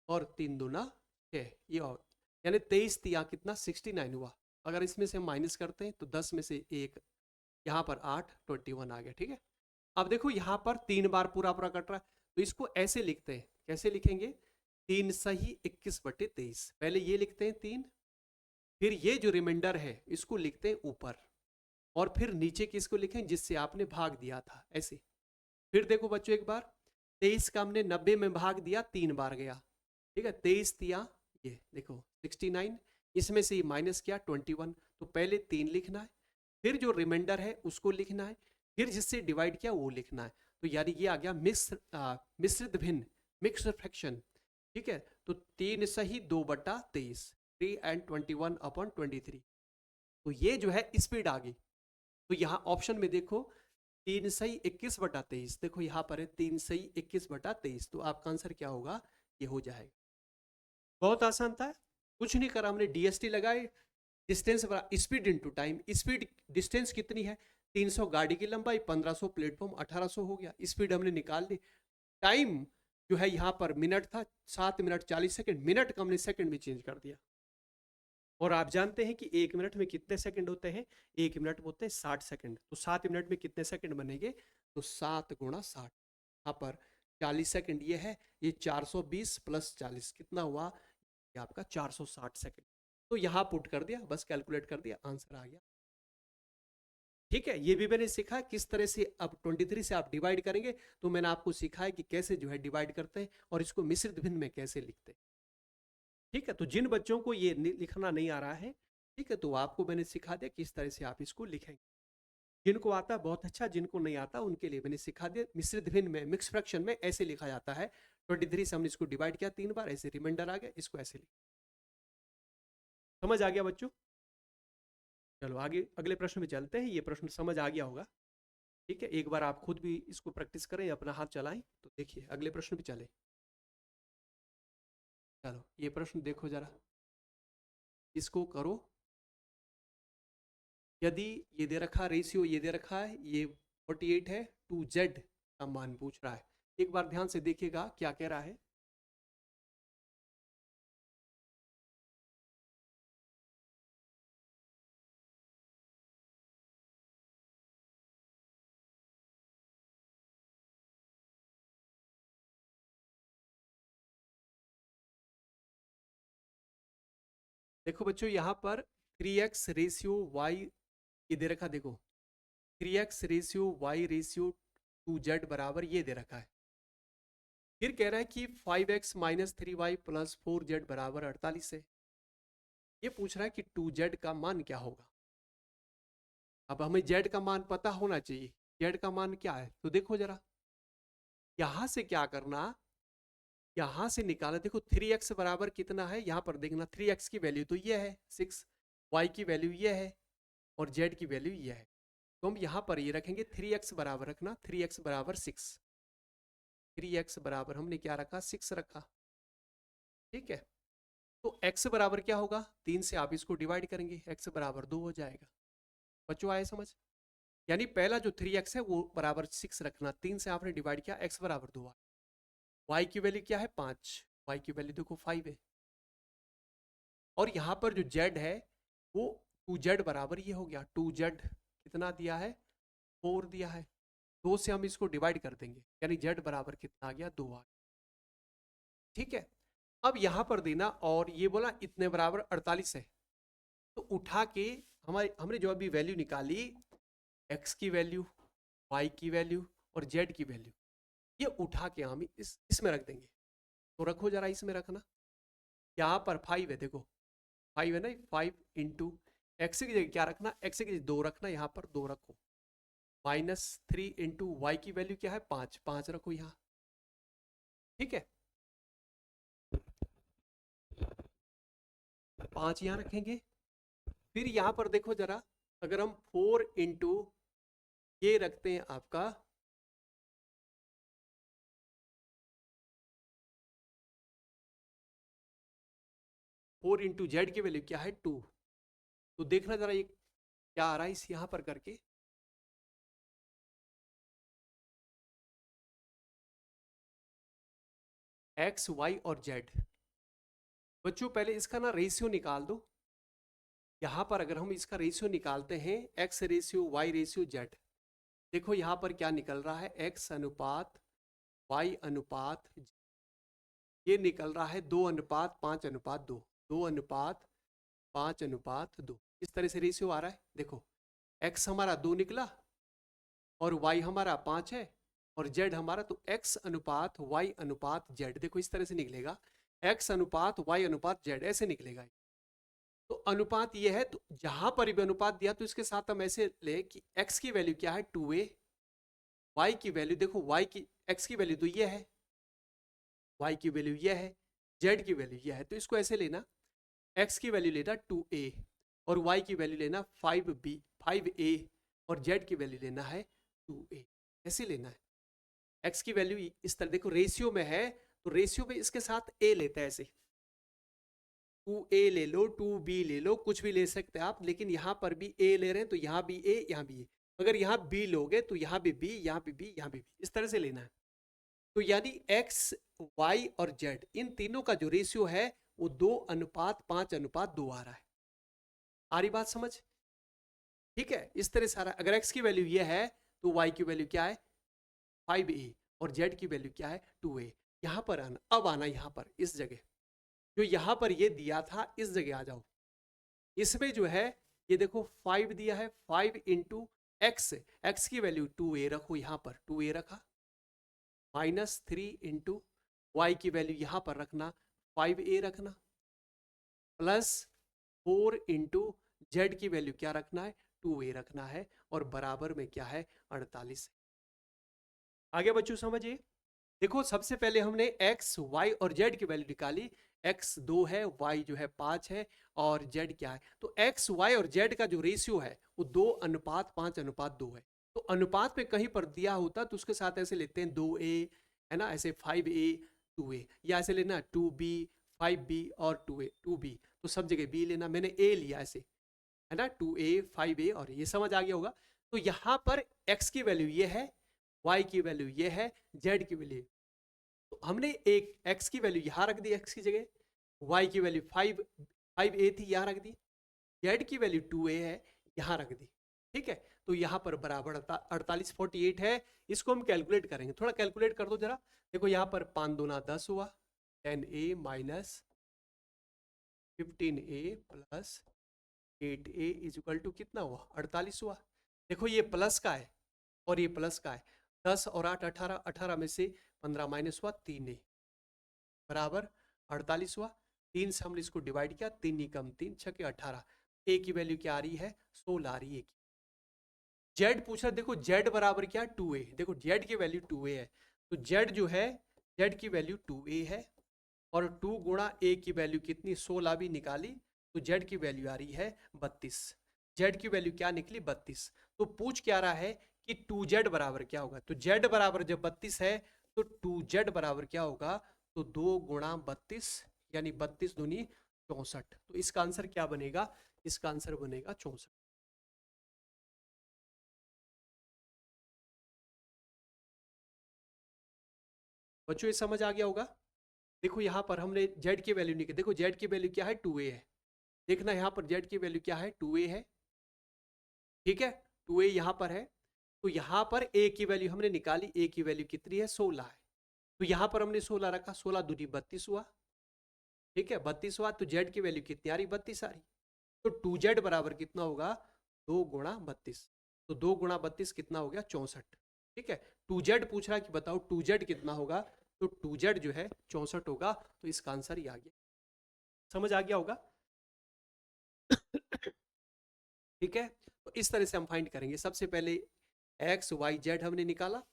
और 3 दूना 6, ये यानी 23 तिया कितना 69 हुआ। अगर इसमें से हम माइनस करते हैं तो 10 में से 1, यहाँ पर 8, 21 आ गया। ठीक है, अब देखो यहाँ पर 3 बार पूरा पूरा कट रहा है तो इसको ऐसे लिखते हैं, कैसे लिखेंगे, 3 सही 21/23। पहले ये लिखते हैं 3, फिर ये जो रिमाइंडर है इसको लिखते हैं ऊपर, और फिर नीचे किसको लिखें, जिससे आपने भाग दिया था, ऐसे। फिर देखो बच्चों एक बार 23 का हमने 90 में भाग दिया, 3 बार गया। ठीक है, 23 दिया, ये देखो 69, इसमें से माइनस किया 21, तो पहले 3 लिखना है, फिर जो रिमाइंडर है उसको लिखना है, फिर जिससे डिवाइड किया वो लिखना है। तो यानी ये आ गया मिश्रित भिन्न, मिक्स्ड फ्रैक्शन। ठीक है, तो 3 सही 2/23, 3 and 21/23। तो ये जो है स्पीड आ गई। तो यहाँ ऑप्शन में देखो 3 सही 21/23, देखो यहाँ पर है 3 सही 21/23, तो आपका आंसर क्या होगा, ये हो जाएगा। बहुत आसान था, कुछ नहीं करा हमने, डीएसटी लगाए, distance speed into time. Speed distance कितनी है, 300 गाड़ी की लंबाई, 1500 प्लेटफॉर्म, 1800 हो गया, स्पीड हमने निकाल दी। टाइम जो है यहाँ पर मिनट था, 7 मिनट 40 सेकंड, मिनट का हमने सेकंड में चेंज कर दिया। और आप जानते हैं कि 1 मिनट में कितने सेकंड होते हैं, 1 मिनट में होते हैं 60 सेकंड, तो 7 मिनट में कितने सेकंड बनेंगे, तो 7 गुणा 60, यहाँ पर 40 सेकंड ये है, ये 420 प्लस 40 कितना हुआ, ये आपका 460 सेकंड। तो यहाँ पुट कर दिया, बस कैलकुलेट कर दिया, आंसर आ गया। ठीक है, ये भी मैंने सीखा किस तरह से अब 23 से आप डिवाइड करेंगे, तो मैंने आपको सिखाया कि कैसे जो है डिवाइड करते हैं और इसको मिश्रित भिन्न में कैसे लिखते हैं। ठीक है, तो जिन बच्चों को ये लिखना नहीं आ रहा है, ठीक है, तो आपको मैंने सिखा दिया किस तरह से आप इसको लिखेंगे। जिनको आता बहुत अच्छा, जिनको नहीं आता उनके लिए मैंने सिखा दिया मिश्रित भिन्न में, मिक्स फ्रैक्शन में ऐसे लिखा जाता है। 23 से हमने इसको डिवाइड किया 3 बार, ऐसे रिमाइंडर आ गया, इसको ऐसे लिखा। समझ आ गया बच्चों, चलो आगे अगले प्रश्न में चलते हैं। ये प्रश्न समझ आ गया होगा। ठीक है, एक बार आप खुद भी इसको प्रैक्टिस करें, अपना हाथ चलाएं, तो देखिए अगले प्रश्न भी चले। चलो ये प्रश्न देखो जरा, इसको करो। यदि ये दे रखा रेशियो, ये दे रखा है, ये 48 है, 2z का मान पूछ रहा है। एक बार ध्यान से देखिएगा क्या कह रहा है। देखो बच्चों यहाँ पर 3x रेशियो y ये दे रखा, देखो 3x ratio y ratio 2z बराबर ये दे रखा है। फिर कह रहा है कि 5x minus 3y plus 4z बराबर 48 है। ये पूछ रहा है कि 2z का मान क्या होगा। अब हमें z का मान पता होना चाहिए, z का मान क्या है, तो देखो जरा यहां से क्या करना, यहां से निकाला। देखो 3x बराबर कितना है, यहां पर देखना 3x की वैल्यू तो ये है 6, y की वैल्यू ये है और z की वैल्यू ये है। तो हम यहां पर ये रखेंगे 3x बराबर रखना, 3x बराबर 6, 3x बराबर हमने क्या रखा 6 रखा। ठीक है, तो x बराबर क्या होगा, 3 से आप इसको डिवाइड करेंगे, x बराबर 2 हो जाएगा। बच्चों आए समझ, यानी पहला जो 3x है वो बराबर 6 रखना, 3 से आपने डिवाइड किया, x बराबर 2 y की वैल्यू क्या है 5, y की वैल्यू देखो 5 है। और यहाँ पर जो z है वो 2z बराबर ये हो गया, 2z कितना दिया है, 4 दिया है। 2 से हम इसको डिवाइड कर देंगे, यानी z बराबर कितना आ गया, 2 आ गया। ठीक है, अब यहाँ पर देना, और ये बोला इतने बराबर 48 है, तो उठा के हमने जो अभी वैल्यू निकाली, x की वैल्यू, y की वैल्यू और z की वैल्यू, ये उठा के हम इसमें रख देंगे। तो रखो जरा, इसमें रखना। यहाँ पर 5 है, देखो 5 है ना, 5 इंटू एक्स की जगह क्या रखना, एक्स की जगह 2 रखना, यहाँ पर 2 रखो। -3 इंटू वाई की वैल्यू क्या है, 5, 5 रखो यहाँ। ठीक है, 5 यहाँ रखेंगे। फिर यहाँ पर देखो जरा, अगर हम 4 इंटू ये रखते हैं आपका 4 इंटू जेड की वैल्यू क्या है, 2। तो देखना जरा ये क्या आ रहा है इस यहाँ पर करके। एक्स, वाई और जेड, बच्चों पहले इसका ना रेशियो निकाल दो। यहाँ पर अगर हम इसका रेशियो निकालते हैं, X ratio, Y ratio, Z, देखो यहाँ पर क्या निकल रहा है, एक्स अनुपात वाई अनुपात, ये निकल रहा है 2:5:2, 2:5:2, इस तरह से रेशियो आ रहा है। देखो एक्स हमारा 2 निकला और वाई हमारा 5 है और जेड हमारा, तो एक्स अनुपात वाई अनुपात जेड, देखो इस तरह से निकलेगा, एक्स अनुपात वाई अनुपात जेड, ऐसे निकलेगा। तो अनुपात ये है, तो जहां पर भी अनुपात दिया तो इसके साथ हम ऐसे ले कि x की वैल्यू क्या है, 2a, y की वैल्यू देखो, y की, x की वैल्यू तो ये है, y की वैल्यू ये है, z की वैल्यू ये है, तो इसको ऐसे लेना, x की वैल्यू लेना 2a और y की वैल्यू लेना 5a और z की वैल्यू लेना है 2a, ऐसे लेना है। x की वैल्यू इस तरह देखो, रेशियो में है तो रेशियो में इसके साथ a लेता है, ऐसे 2a ले लो, 2b ले लो, कुछ भी ले सकते हैं आप, लेकिन यहां पर भी a ले रहे हैं तो यहां भी a, यहां भी a, अगर यहां b लोगे तो यहां भी b, यहां भी b, यहां भी b, इस तरह से लेना है। तो यानी x, y और z, इन तीनों का जो रेशियो है वो 2:5:2 आ रहा है। आ रही बात समझ? ठीक है, इस तरह सारा, अगर x की वैल्यू ये है तो y की वैल्यू क्या है, 5a और z की वैल्यू क्या है, 2a। यहां पर आना, अब आना यहां पर इस जगह, जो यहां पर ये दिया था इस जगह आ जाओ। इसमें जो है ये देखो 5 दिया है, 5 इंटू एक्स, एक्स की वैल्यू 2a रखो, यहां पर 2a रखा, -3 इंटू वाई की वैल्यू यहां पर रखना, 5a रखना, प्लस 4 इंटू जेड की वैल्यू क्या रखना है, 2a रखना है, और बराबर में क्या है, 48। आगे बच्चों समझिए, देखो सबसे पहले हमने x, y और z की वैल्यू निकाली। x 2 है, y जो है 5 है और z क्या है, तो x, y और z का जो रेशियो है वो 2:5:2 है। तो अनुपात पे कहीं पर दिया होता तो उसके साथ ऐसे लेते हैं 2a, है ना, ऐसे 5a 2a, या ऐसे लेना 2b 5b और 2a 2b, तो सब जगह b लेना, मैंने a लिया ऐसे, है ना, 2a 5a, और ये समझ आ गया होगा। तो यहाँ पर x की वैल्यू ये है, y की वैल्यू ये है, z की वैल्यू, तो हमने एक x की वैल्यू यहाँ रख दी x की जगह, y की वैल्यू 5a थी, यहाँ रख दी, z की वैल्यू 2a है, यहाँ रख दी। ठीक है, तो यहाँ पर बराबर 48 है। इसको हम कैलकुलेट करेंगे, थोड़ा कैलकुलेट कर दो जरा। देखो यहाँ पर 5 दूना 10 हुआ, 10a minus 15a plus 8a is equal to कितना हुआ, 48 हुआ। देखो ये प्लस का है और ये प्लस का है, 10 और 8 18, 18 में से 15 माइनस हुआ 3a बराबर 48 हुआ। 3 से हमने इसको डिवाइड किया, 3 ही कम 3 6 के 18, a की वैल्यू क्या आ रही है, 16 आ रही है। z पूछा, देखो z बराबर क्या, 2a, देखो z की वैल्यू 2a है, तो z जो है, z की वैल्यू 2a है, और 2 गुणा a की वैल्यू कितनी, 16 भी निकाली, तो z की वैल्यू आ रही है 32। z की वैल्यू क्या निकली, 32। तो पूछ क्या रहा है कि 2z बराबर क्या होगा, तो z बराबर जब 32 है तो 2z बराबर क्या होगा, तो 2 गुणा 32, यानी 32 दूनी 64। तो इसका आंसर क्या बनेगा, इसका आंसर बनेगा 64। बच्चों ये समझ आ गया होगा। देखो यहाँ पर हमने जेड की वैल्यू निकाली, देखो जेड की वैल्यू क्या है 2a है, देखना यहाँ पर जेड की वैल्यू क्या है 2a है, ठीक है 2a यहाँ पर है। तो यहाँ पर a की वैल्यू हमने निकाली, a की वैल्यू कितनी है 16 है, तो यहाँ पर हमने 16 रखा, 16 दूनी 32 हुआ, ठीक है 32 हुआ, तो जेड की वैल्यू कितनी आ रही 32 आ रही, तो 2z बराबर कितना होगा 2 गुणा 32, तो 2 गुणा 32 कितना हो गया 64, ठीक है 2z पूछ रहा है कि बताओ 2z कितना होगा, तो 2z जो है 64 होगा, तो इसका आंसर ही आ गया, समझ आ गया होगा। ठीक है, तो इस तरह से हम फाइंड करेंगे, सबसे पहले एक्स वाई जेड हमने निकाला,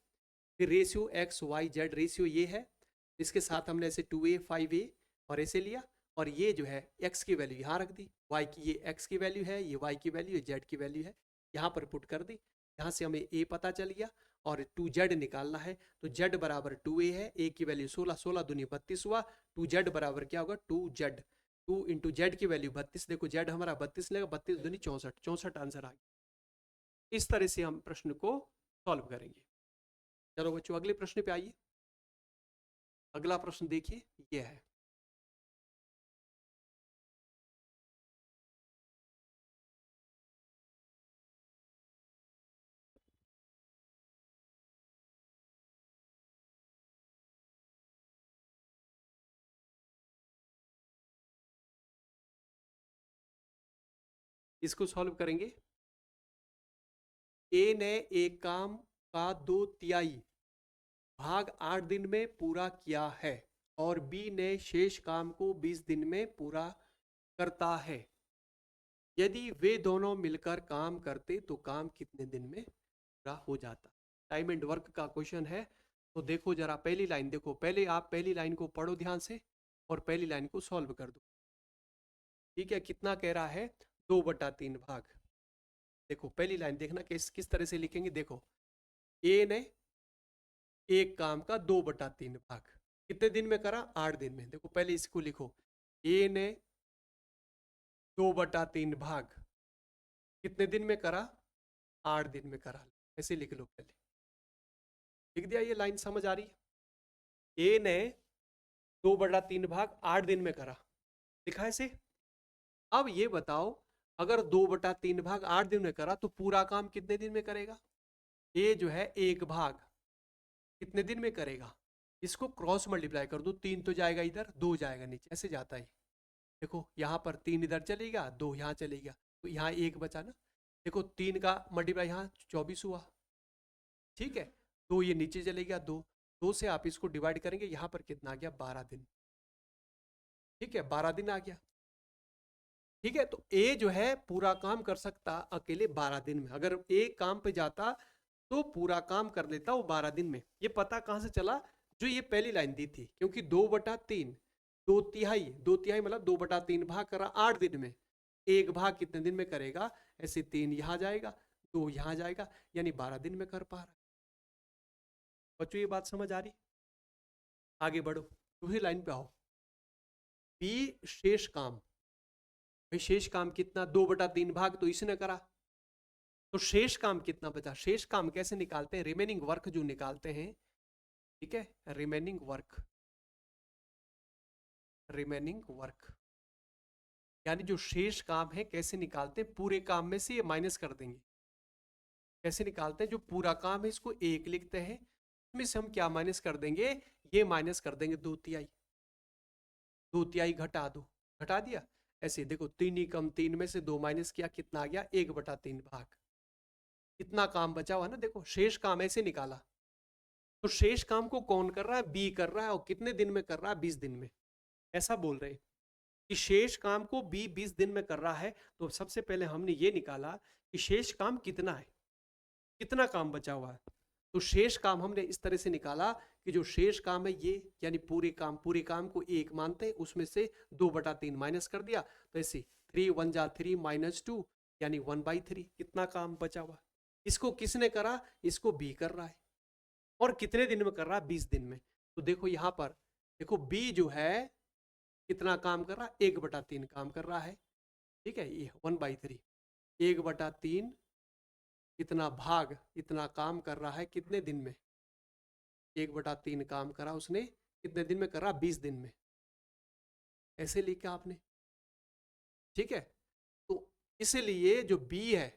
फिर ratio X Y Z ratio ये है, इसके साथ हमने ऐसे 2a 5a और ऐसे लिया, और ये जो है x की वैल्यू यहाँ रख दी, y की ये x की वैल्यू है, ये y की वैल्यू है, z की वैल्यू है, यहाँ पर पुट कर दी, यहाँ से हमें a पता चल गया और 2z निकालना है, तो z बराबर 2a है, a की वैल्यू 16, 16 दूनी 32 हुआ, 2z बराबर क्या होगा 2z, 2 इंटू जेड की वैल्यू 32, देखो z हमारा 32 लेगा, 32 दूनी 64, 64 आंसर आ गया। इस तरह से हम प्रश्न को सॉल्व करेंगे। चलो बच्चों अगले प्रश्न पे आइए, अगला प्रश्न देखिए ये है, इसको सॉल्व करेंगे। ए ने एक काम का 2/3 भाग 8 दिन में पूरा किया है और बी ने शेष काम को 20 दिन में पूरा करता है, यदि वे दोनों मिलकर काम करते तो काम कितने दिन में पूरा हो जाता। टाइम एंड वर्क का क्वेश्चन है, तो देखो जरा पहली लाइन देखो, पहले आप पहली लाइन को पढ़ो ध्यान से और पहली लाइन को सॉल्व कर दो, ठीक है कितना कह रहा है 2/3 भाग। देखो पहली लाइन देखना किस तरह से लिखेंगे, देखो ए ने एक काम का 2/3 भाग कितने दिन में करा 8 दिन में, देखो पहले इसको लिखो, ए ने 2/3 भाग कितने दिन में करा 8 दिन में करा, ऐसे लिख लो पहले, लिख दिया, ये लाइन समझ आ रही है, ए ने 2/3 भाग 8 दिन में करा, लिखा ऐसे। अब ये बताओ अगर 2/3 भाग 8 दिन में करा तो पूरा काम कितने दिन में करेगा, ए जो है एक भाग कितने दिन में करेगा, इसको क्रॉस मल्टीप्लाई कर दो, 3 तो जाएगा इधर, 2 जाएगा नीचे, ऐसे जाता है, देखो यहाँ पर 3 इधर चलेगा, 2 यहाँ चलेगा, तो यहाँ एक बचा ना, देखो 3 का मल्टीप्लाई यहाँ 24 हुआ, ठीक है 2 ये नीचे चलेगा, 2 से आप इसको डिवाइड करेंगे, यहाँ पर कितना आ गया 12 दिन, ठीक है 12 दिन आ गया, ठीक है। तो ए जो है पूरा काम कर सकता अकेले 12 दिन में, अगर ए काम पे जाता तो पूरा काम कर लेता वो 12 दिन में। ये पता कहाँ से चला, जो ये पहली लाइन दी थी, क्योंकि 2/3 2/3 मतलब 2/3 भाग करा 8 दिन में, एक भाग कितने दिन में करेगा, ऐसे 3 यहाँ जाएगा 2 यहाँ जाएगा, यानी 12 दिन में कर पा रहा है। बच्चों ये बात समझ आ रही, आगे बढ़ो दूसरी लाइन पे आओ, बी शेष काम, भाई शेष काम कितना 2/3 भाग तो इसने करा, तो शेष काम कितना बचा, शेष काम कैसे निकालते हैं, रिमेनिंग वर्क जो निकालते हैं, ठीक है रिमेनिंग वर्क यानी जो शेष काम है कैसे निकालते हैं, पूरे काम में से ये माइनस कर देंगे, कैसे निकालते हैं, जो पूरा काम है इसको 1 लिखते हैं, इसमें से हम क्या माइनस कर देंगे, ये माइनस कर देंगे 2/3 घटा दो, घटा दिया, ऐसे देखो 3 ही कम 3 में से 2 माइनस किया, कितना आ गया 1/3 भाग, इतना काम बचा हुआ ना, देखो शेष काम ऐसे निकाला, तो शेष काम को कौन कर रहा है, बी कर रहा है, और कितने दिन में कर रहा है 20 दिन में, ऐसा बोल रहे हैं कि शेष काम को बी 20 दिन में कर रहा है। तो सबसे पहले हमने ये निकाला कि शेष काम कितना है, कितना काम बचा हुआ है, तो शेष काम हमने इस तरह से निकाला कि जो शेष काम है ये, यानी पूरे काम को 1 मानते हैं, उसमें से 2/3 माइनस कर दिया, तो ऐसे 3 1 जा 3 -2 यानी 1/3 कितना काम बचा हुआ, इसको किसने करा, इसको बी कर रहा है, और कितने दिन में कर रहा है 20 दिन में। तो देखो यहाँ पर देखो बी जो है कितना काम कर रहा है 1/3 काम कर रहा है, ठीक है ये 1/3 1/3 इतना भाग इतना काम कर रहा है कितने दिन में, 1/3 काम करा उसने कितने दिन में कर रहा 20 दिन में, ऐसे लिखा आपने, ठीक है। तो इसलिए जो बी है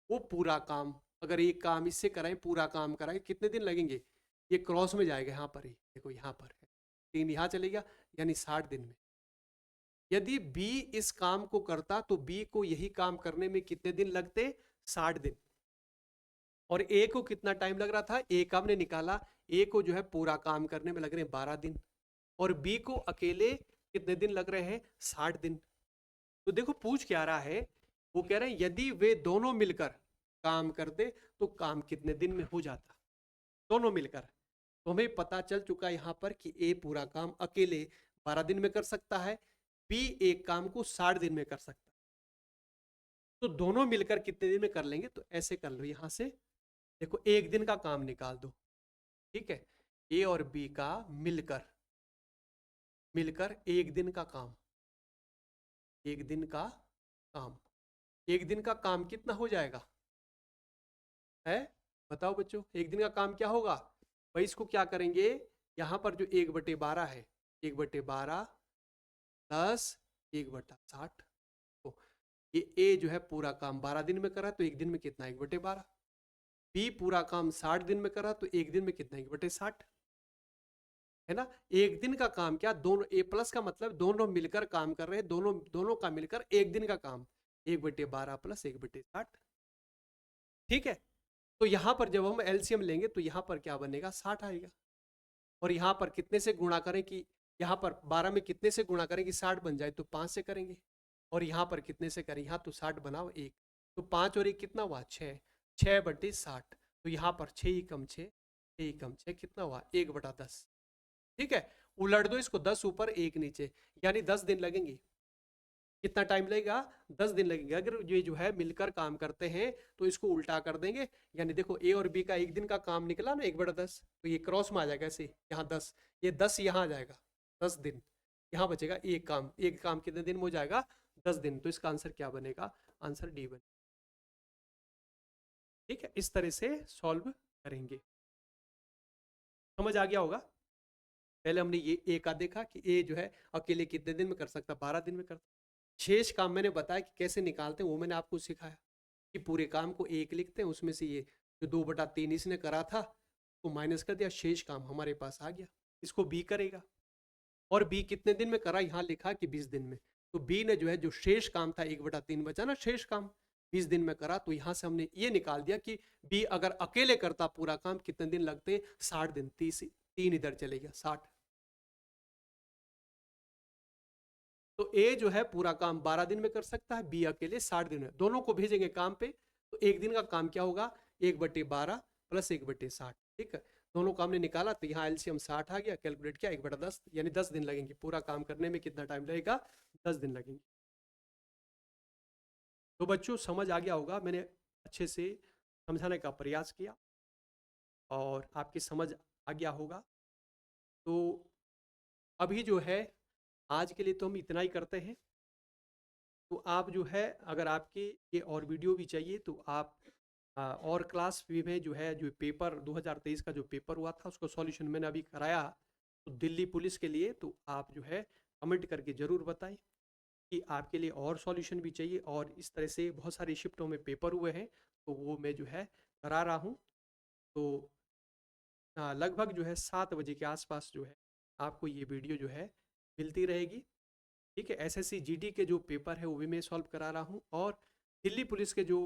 वो पूरा काम, अगर एक काम इससे कराएं, पूरा काम कराएं, कितने दिन लगेंगे, ये क्रॉस में जाएगा यहाँ पर ही, देखो यहाँ पर है 3 यहाँ चलेगा, यानी 60 दिन में। यदि बी इस काम को करता तो बी को यही काम करने में कितने दिन लगते, 60 दिन। और ए को कितना टाइम लग रहा था, ए का हमने निकाला, ए को जो है पूरा काम करने में लग रहे हैं 12 दिन, और बी को अकेले कितने दिन लग रहे हैं, 60 दिन। तो देखो पूछ क्या रहा है, वो कह रहे हैं यदि वे दोनों मिलकर काम करते तो काम कितने दिन में हो जाता, दोनों मिलकर। तो हमें पता चल चुका है यहाँ पर कि ए पूरा काम अकेले 12 दिन में कर सकता है, बी एक काम को 60 दिन में कर सकता है। तो दोनों मिलकर कितने दिन में कर लेंगे, तो ऐसे कर लो, यहां से देखो एक दिन का काम निकाल दो, ठीक है। ए और बी का मिलकर मिलकर एक दिन का काम, एक दिन का काम, एक दिन का काम कितना हो जाएगा है, बताओ बच्चों, एक दिन का काम क्या होगा। भाई इसको क्या करेंगे, यहां पर जो 1/12 है, 1/12 10 1/60, तो ये ए जो है पूरा काम 12 दिन में करा तो एक दिन में कितना, 1/12। बी पूरा काम 60 दिन में करा तो एक दिन में कितना, 1/60, है ना। एक दिन का काम क्या, दोनों ए प्लस का मतलब दोनों मिलकर काम कर रहे हैं, दोनों दोनों का मिलकर एक दिन का काम, 1/12 प्लस 1/60, ठीक है। तो यहां पर जब हम एलसीएम लेंगे तो यहां पर क्या बनेगा, 60 आएगा। और यहां पर कितने से गुणा करें कि, यहां पर 12 में कितने से गुणा करें कि 60 बन जाए, तो 5 से करेंगे। और यहां पर कितने से करें, यहां तो 60 बनाओ एक, तो 5 और 1 कितना हुआ, 6, 6/60। तो यहां पर 6 ही कम 6, 6 ही कम 6 कितना हुआ, 1/10, ठीक है। उलट दो इसको, 10 ऊपर 1 नीचे, यानी 10 दिन लगेंगे। कितना टाइम लगेगा, 10 दिन लगेंगे। अगर ये जो है मिलकर काम करते हैं तो इसको उल्टा कर देंगे, यानी देखो ए और बी का एक दिन का काम निकला ना 1/10, तो ये क्रॉस में आ जाएगा ऐसे, यहाँ 10, ये 10 यहाँ आ जाएगा, 10 दिन, यहाँ बचेगा एक काम, एक काम कितने दिन में हो जाएगा, 10 दिन। तो इसका आंसर क्या बनेगा, आंसर डी बनेगा, ठीक है। इस तरह से सॉल्व करेंगे, समझ आ गया होगा। पहले हमने ये ए का देखा कि ए जो है अकेले कितने दिन में कर सकता, 12 दिन में करता। शेष काम मैंने बताया कि कैसे निकालते हैं, वो मैंने आपको सिखाया कि पूरे काम को एक लिखते हैं, उसमें से ये जो 2/3 इसने करा था तो माइनस कर दिया, शेष काम हमारे पास आ गया। इसको बी करेगा, और बी कितने दिन में करा, यहाँ लिखा कि 20 दिन में। तो बी ने जो है जो शेष काम था 1/3 बचा ना, शेष काम 20 दिन में करा, तो यहाँ से हमने ये निकाल दिया कि बी अगर अकेले करता पूरा काम कितने दिन लगते, 60 दिन, 3 इधर चले गया 60। तो ए जो है पूरा काम 12 दिन में कर सकता है, बी अकेले 60 दिन में, दोनों को भेजेंगे काम पे, तो एक दिन का काम क्या होगा, 1/12 प्लस 1/60, ठीक है। दोनों काम ने निकाला तो यहाँ एलसीएम 60 आ गया, कैलकुलेट किया 1/10, यानी 10 दिन लगेंगे, पूरा काम करने में कितना टाइम लगेगा, 10 दिन लगेंगे। तो बच्चों समझ आ गया होगा, मैंने अच्छे से समझाने का प्रयास किया और आपकी समझ आ गया होगा। तो अभी जो है आज के लिए तो हम इतना ही करते हैं। तो आप जो है अगर आपके ये और वीडियो भी चाहिए तो आप और क्लास भी में जो है, जो पेपर 2023 का जो पेपर हुआ था उसका सॉल्यूशन मैंने अभी कराया तो दिल्ली पुलिस के लिए, तो आप जो है कमेंट करके ज़रूर बताएं कि आपके लिए और सॉल्यूशन भी चाहिए। और इस तरह से बहुत सारी शिफ्टों में पेपर हुए हैं तो वो मैं जो है करा रहा हूँ। तो लगभग जो है 7 बजे के आसपास जो है आपको ये वीडियो जो है मिलती रहेगी, ठीक है। एसएससी जीडी के जो पेपर है वो भी मैं सॉल्व करा रहा हूँ, और दिल्ली पुलिस के जो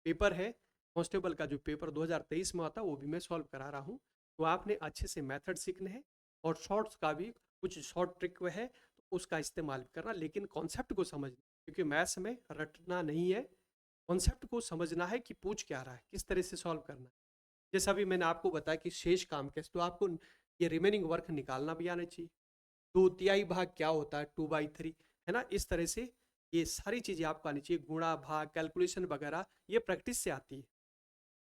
पेपर है, कांस्टेबल का जो पेपर 2023 में आता है वो भी मैं सॉल्व करा रहा हूँ। तो आपने अच्छे से मेथड सीखने हैं, और शॉर्ट्स का भी कुछ शॉर्ट ट्रिक है तो उसका इस्तेमाल करना, लेकिन कॉन्सेप्ट को समझना, क्योंकि मैथ्स में रटना नहीं है, कॉन्सेप्ट को समझना है कि पूछ क्या रहा है, किस तरह से सॉल्व करना है। जैसा भी मैंने आपको बताया कि शेष काम कैसे, तो आपको ये रिमेनिंग वर्क निकालना भी आना चाहिए। 2/3 भाग क्या होता है, 2/3, है ना। इस तरह से ये सारी चीज़ें आपको आनी चाहिए, गुणा भाग कैलकुलेशन वगैरह, ये प्रैक्टिस से आती है।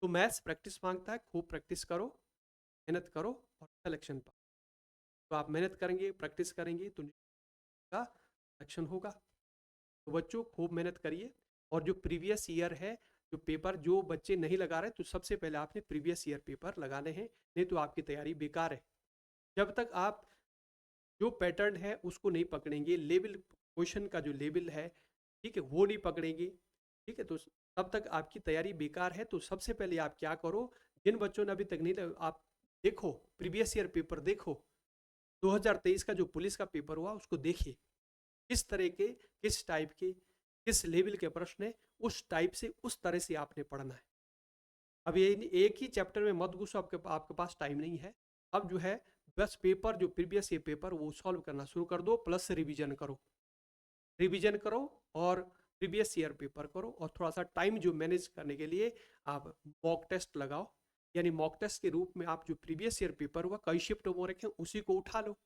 तो मैथ्स प्रैक्टिस मांगता है, खूब प्रैक्टिस करो, मेहनत करो और सिलेक्शन पाओ। तो आप मेहनत करेंगे, प्रैक्टिस करेंगे तो का सिलेक्शन होगा। तो बच्चों खूब मेहनत करिए, और जो प्रीवियस ईयर है जो पेपर जो बच्चे नहीं लगा रहे, तो सबसे पहले आपने प्रीवियस ईयर पेपर लगाने हैं, नहीं तो आपकी तैयारी बेकार है। जब तक आप जो पैटर्न है उसको नहीं पकड़ेंगे, लेवल क्वेश्चन का जो लेवल है, ठीक है, वो नहीं पकड़ेंगे, ठीक है, तो तब तक आपकी तैयारी बेकार है। तो सबसे पहले आप क्या करो, जिन बच्चों ने अभी तक नहीं, आप देखो प्रीवियस ईयर पेपर, देखो 2023 का जो पुलिस का पेपर हुआ उसको देखिए, किस तरह के, किस टाइप के, किस लेवल के प्रश्न है, उस टाइप से उस तरह से आपने पढ़ना है। अब ये एक ही चैप्टर में मत घुसो, आपके पास टाइम नहीं है। अब जो है बस पेपर, जो प्रीवियस ये पेपर वो सॉल्व करना शुरू कर दो, प्लस रिवीजन करो, रिवीजन करो और प्रीवियस ईयर पेपर करो, और थोड़ा सा टाइम जो मैनेज करने के लिए आप मॉक टेस्ट लगाओ, यानी मॉक टेस्ट के रूप में आप जो प्रीवियस ईयर पेपर हुआ कई शिफ्ट वो रखें उसी को उठा लो,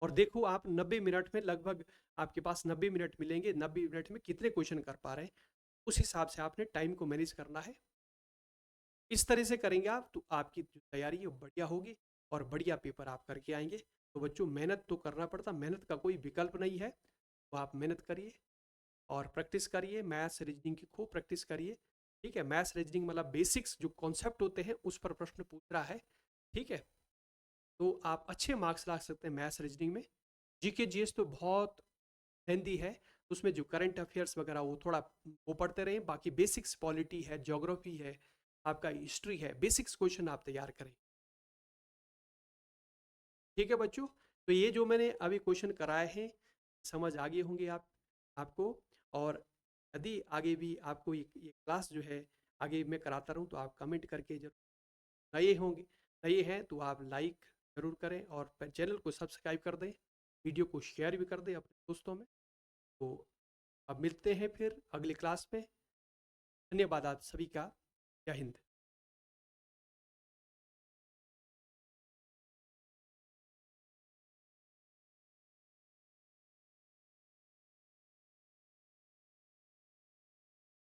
और देखो आप 90 मिनट में लगभग आपके पास 90 मिनट मिलेंगे, 90 मिनट में कितने क्वेश्चन कर पा रहे हैं, उस हिसाब से आपने टाइम को मैनेज करना है। इस तरह से करेंगे आप तो आपकी जो तैयारी है वो बढ़िया होगी और बढ़िया पेपर आप करके आएंगे। तो बच्चों मेहनत तो करना पड़ता, मेहनत का कोई विकल्प नहीं है, तो आप मेहनत करिए और प्रैक्टिस करिए, मैथ्स रीजनिंग की खूब प्रैक्टिस करिए, ठीक है। मैथ्स रीजनिंग मतलब बेसिक्स जो कॉन्सेप्ट होते हैं उस पर प्रश्न पूछ रहा है, ठीक है, तो आप अच्छे मार्क्स ला सकते हैं मैथ्स रीजनिंग में। जीके जीएस तो बहुत हिंदी है, उसमें जो करंट अफेयर्स वगैरह वो थोड़ा वो पढ़ते रहें, बाकी बेसिक्स पॉलिटी है, ज्योग्राफी है, आपका हिस्ट्री है, बेसिक्स क्वेश्चन आप तैयार करें, ठीक है बच्चों। तो ये जो मैंने अभी क्वेश्चन कराए हैं समझ आ गए होंगे आपको, और यदि आगे भी आपको ये क्लास जो है आगे मैं कराता रहूँ तो आप कमेंट करके जरूर, नए होंगे, नए हैं तो आप लाइक ज़रूर करें और चैनल को सब्सक्राइब कर दें, वीडियो को शेयर भी कर दें अपने दोस्तों में। तो अब मिलते हैं फिर अगली क्लास में। धन्यवाद आप सभी का। जय हिंद।